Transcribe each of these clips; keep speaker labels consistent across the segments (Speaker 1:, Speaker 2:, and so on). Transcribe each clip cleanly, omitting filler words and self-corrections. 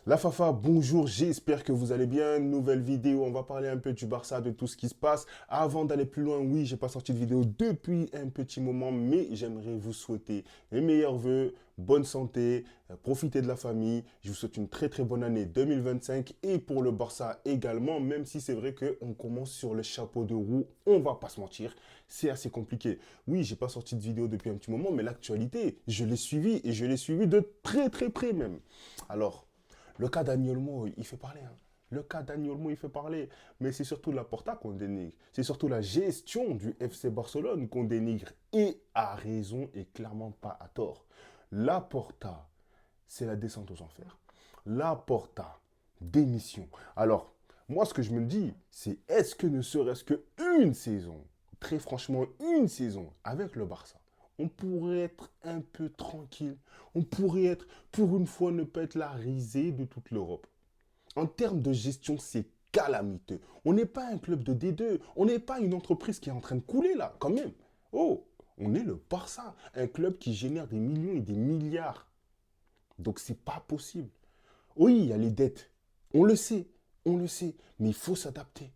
Speaker 1: La Fafa, bonjour, j'espère que vous allez bien. Nouvelle vidéo, on va parler un peu du Barça, de tout ce qui se passe. Avant d'aller plus loin, oui, j'ai pas sorti de vidéo depuis un petit moment, mais j'aimerais vous souhaiter les meilleurs vœux, bonne santé, profitez de la famille. Je vous souhaite une très très bonne année 2025 et pour le Barça également, même si c'est vrai qu'on commence sur le chapeau de roue, on va pas se mentir, c'est assez compliqué. Oui, j'ai pas sorti de vidéo depuis un petit moment, mais l'actualité, je l'ai suivie et je l'ai suivie de très très près même. Alors, le cas d'Agnolmo, il fait parler. Hein. Le cas d'Agnolmo, il fait parler. Mais c'est surtout la Porta qu'on dénigre. C'est surtout la gestion du FC Barcelone qu'on dénigre. Et à raison et clairement pas à tort. La Porta, c'est la descente aux enfers. La Porta, démission. Alors, moi, ce que je me dis, c'est est-ce que ne serait-ce qu'une saison, très franchement, une saison avec le Barça, on pourrait être un peu tranquille. On pourrait être, pour une fois, ne pas être la risée de toute l'Europe. En termes de gestion, c'est calamiteux. On n'est pas un club de D2. On n'est pas une entreprise qui est en train de couler là, quand même. Oh, on est le Barça, un club qui génère des millions et des milliards. Donc c'est pas possible. Oui, il y a les dettes. On le sait, mais il faut s'adapter.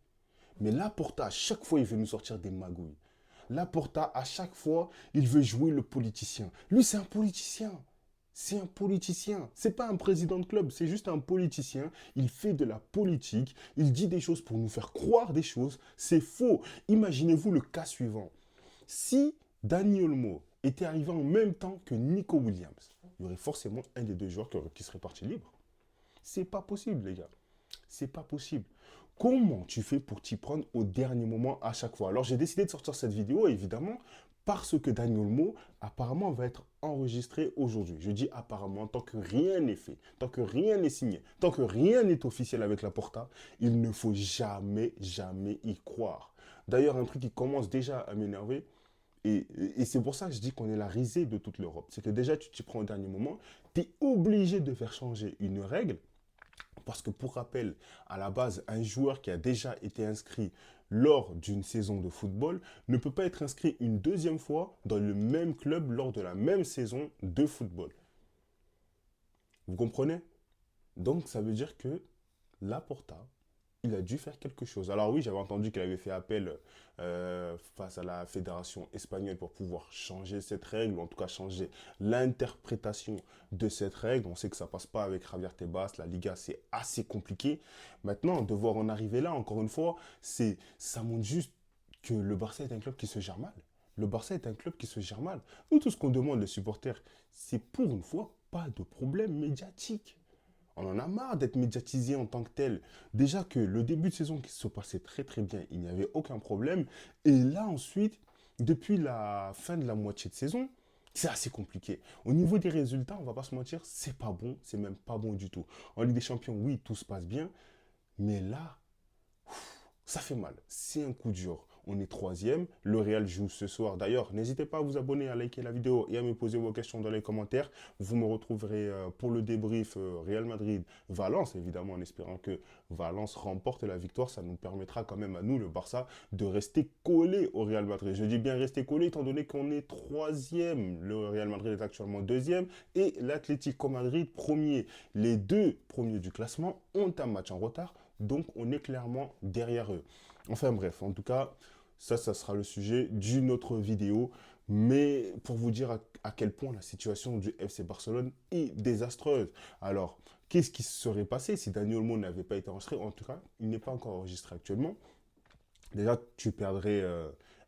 Speaker 1: Mais Laporta, à chaque fois, il veut nous sortir des magouilles. Laporta, à chaque fois, il veut jouer le politicien. Lui, c'est un politicien. C'est un politicien. C'est pas un président de club, c'est juste un politicien. Il fait de la politique. Il dit des choses pour nous faire croire des choses. C'est faux. Imaginez-vous le cas suivant. Si Dani Olmo était arrivé en même temps que Nico Williams, il y aurait forcément un des deux joueurs qui serait parti libre. C'est pas possible, les gars. C'est pas possible. Comment tu fais pour t'y prendre au dernier moment à chaque fois? Alors j'ai décidé de sortir cette vidéo, évidemment, parce que Daniel Mo, apparemment, va être enregistré aujourd'hui. Je dis apparemment, tant que rien n'est fait, tant que rien n'est signé, tant que rien n'est officiel avec la Porta, il ne faut jamais, jamais y croire. D'ailleurs, un truc qui commence déjà à m'énerver, et c'est pour ça que je dis qu'on est la risée de toute l'Europe. C'est que déjà, tu t'y prends au dernier moment, tu es obligé de faire changer une règle parce que pour rappel, à la base, un joueur qui a déjà été inscrit lors d'une saison de football ne peut pas être inscrit une deuxième fois dans le même club lors de la même saison de football. Vous comprenez? Donc ça veut dire que Laporta, il a dû faire quelque chose. Alors oui, j'avais entendu qu'il avait fait appel face à la fédération espagnole pour pouvoir changer cette règle, ou en tout cas changer l'interprétation de cette règle. On sait que ça passe pas avec Javier Tebas, la Liga, c'est assez compliqué. Maintenant, devoir en arriver là, encore une fois, ça montre juste que le Barça est un club qui se gère mal. Le Barça est un club qui se gère mal. Nous, tout ce qu'on demande, les supporters, c'est pour une fois pas de problème médiatique. On en a marre d'être médiatisé en tant que tel. Déjà que le début de saison qui se passait très très bien, il n'y avait aucun problème. Et là ensuite, depuis la fin de la moitié de saison, c'est assez compliqué. Au niveau des résultats, on va pas se mentir, c'est pas bon, c'est même pas bon du tout. En Ligue des Champions, oui, tout se passe bien, mais là, ça fait mal. C'est un coup dur. On est troisième. Le Real joue ce soir. D'ailleurs, n'hésitez pas à vous abonner, à liker la vidéo et à me poser vos questions dans les commentaires. Vous me retrouverez pour le débrief Real Madrid-Valence, évidemment, en espérant que Valence remporte la victoire. Ça nous permettra quand même à nous, le Barça, de rester collé au Real Madrid. Je dis bien rester collé, étant donné qu'on est troisième. Le Real Madrid est actuellement deuxième et l'Atlético Madrid premier. Les deux premiers du classement ont un match en retard. Donc, on est clairement derrière eux. Enfin bref, en tout cas, ça sera le sujet d'une autre vidéo. Mais pour vous dire à quel point la situation du FC Barcelone est désastreuse. Alors, qu'est-ce qui se serait passé si Daniel Olmo n'avait pas été enregistré? En tout cas, il n'est pas encore enregistré actuellement. Déjà, tu perdrais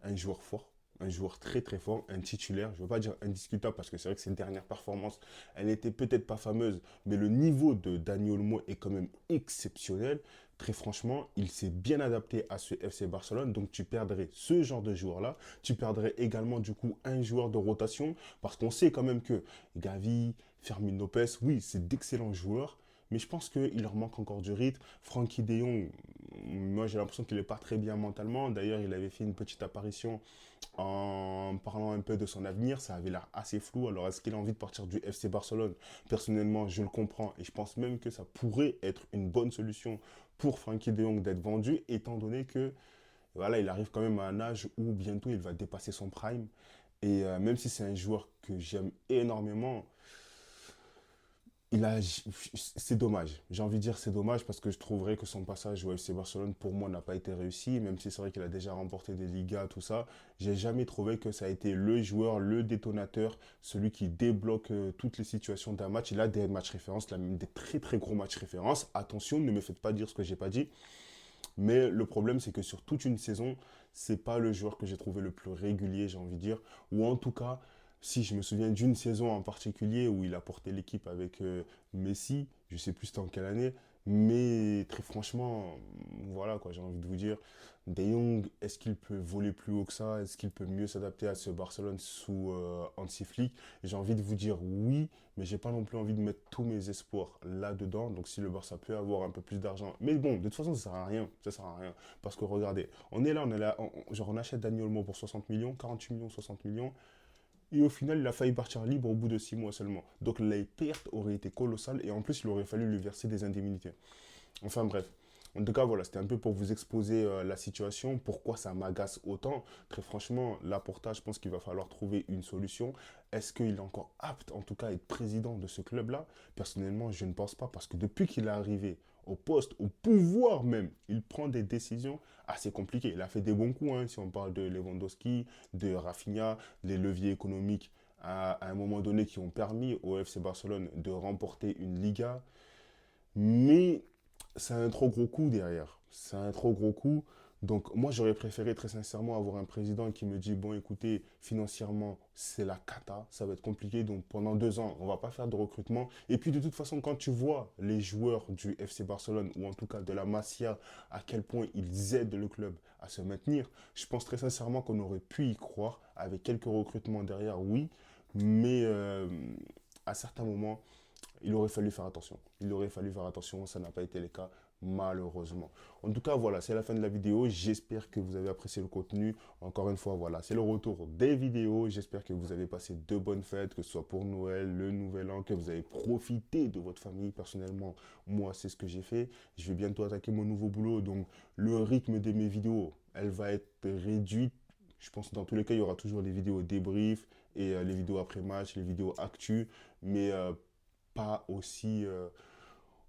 Speaker 1: un joueur fort, un joueur très très fort, un titulaire. Je ne veux pas dire indiscutable parce que c'est vrai que ses dernières performances, elle n'était peut-être pas fameuse, mais le niveau de Dani Olmo est quand même exceptionnel. Très franchement, il s'est bien adapté à ce FC Barcelone, donc tu perdrais ce genre de joueur-là. Tu perdrais également du coup un joueur de rotation parce qu'on sait quand même que Gavi, Fermin Lopez, oui, c'est d'excellents joueurs, mais je pense qu'il leur manque encore du rythme. Frankie De Jong, moi j'ai l'impression qu'il n'est pas très bien mentalement. D'ailleurs, il avait fait une petite apparition en parlant un peu de son avenir. Ça avait l'air assez flou. Alors, est-ce qu'il a envie de partir du FC Barcelone? Personnellement, je le comprends et je pense même que ça pourrait être une bonne solution pour Frankie De Jong d'être vendu, étant donné que voilà, il arrive quand même à un âge où bientôt il va dépasser son prime. Et même si c'est un joueur que j'aime énormément, c'est dommage. J'ai envie de dire c'est dommage parce que je trouverais que son passage au FC Barcelone pour moi n'a pas été réussi, même si c'est vrai qu'il a déjà remporté des Ligas, tout ça. J'ai jamais trouvé que ça a été le joueur, le détonateur, celui qui débloque toutes les situations d'un match. Il a des matchs références, il a même des très très gros matchs références. Attention, ne me faites pas dire ce que j'ai pas dit. Mais le problème, c'est que sur toute une saison, c'est pas le joueur que j'ai trouvé le plus régulier, j'ai envie de dire. Ou en tout cas, si je me souviens d'une saison en particulier où il a porté l'équipe avec Messi, je sais plus c'était en quelle année, mais très franchement, voilà quoi, j'ai envie de vous dire. De Jong, est-ce qu'il peut voler plus haut que ça? Est-ce qu'il peut mieux s'adapter à ce Barcelone sous Hansi Flick? J'ai envie de vous dire oui, mais j'ai pas non plus envie de mettre tous mes espoirs là-dedans. Donc si le Barça peut avoir un peu plus d'argent. Mais bon, de toute façon, ça sert à rien. Ça sert à rien. Parce que regardez, on est là, genre on achète Dani Olmo pour 60 millions, 48 millions, 60 millions. Et au final, il a failli partir libre au bout de 6 mois seulement. Donc les pertes auraient été colossales et en plus, il aurait fallu lui verser des indemnités. Enfin bref. En tout cas, voilà, c'était un peu pour vous exposer la situation, pourquoi ça m'agace autant. Très franchement, là pour je pense qu'il va falloir trouver une solution. Est-ce qu'il est encore apte, en tout cas, à être président de ce club-là? Personnellement, je ne pense pas, parce que depuis qu'il est arrivé au poste, au pouvoir même, il prend des décisions assez compliquées. Il a fait des bons coups, hein, si on parle de Lewandowski, de Rafinha, les leviers économiques à un moment donné qui ont permis au FC Barcelone de remporter une Liga. Mais c'est un trop gros coup derrière. C'est un trop gros coup. Donc moi, j'aurais préféré très sincèrement avoir un président qui me dit, bon, écoutez, financièrement, c'est la cata, ça va être compliqué. Donc pendant 2 ans, on va pas faire de recrutement. Et puis de toute façon, quand tu vois les joueurs du FC Barcelone, ou en tout cas de la Masia, à quel point ils aident le club à se maintenir, je pense très sincèrement qu'on aurait pu y croire avec quelques recrutements derrière, oui. Mais à certains moments, il aurait fallu faire attention. Il aurait fallu faire attention, ça n'a pas été le cas, malheureusement. En tout cas, voilà, c'est la fin de la vidéo. J'espère que vous avez apprécié le contenu. Encore une fois, voilà, c'est le retour des vidéos. J'espère que vous avez passé de bonnes fêtes, que ce soit pour Noël, le Nouvel An, que vous avez profité de votre famille. Personnellement, moi, c'est ce que j'ai fait. Je vais bientôt attaquer mon nouveau boulot, donc le rythme de mes vidéos, elle va être réduite. Je pense que dans tous les cas, il y aura toujours les vidéos débrief et les vidéos après match, les vidéos actu, mais pas aussi,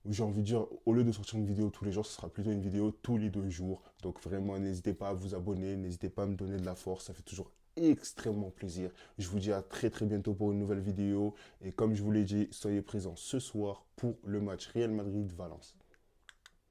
Speaker 1: j'ai envie de dire, au lieu de sortir une vidéo tous les jours, ce sera plutôt une vidéo tous les 2 jours. Donc vraiment, n'hésitez pas à vous abonner, n'hésitez pas à me donner de la force, ça fait toujours extrêmement plaisir. Je vous dis à très très bientôt pour une nouvelle vidéo. Et comme je vous l'ai dit, soyez présents ce soir pour le match Real Madrid-Valence.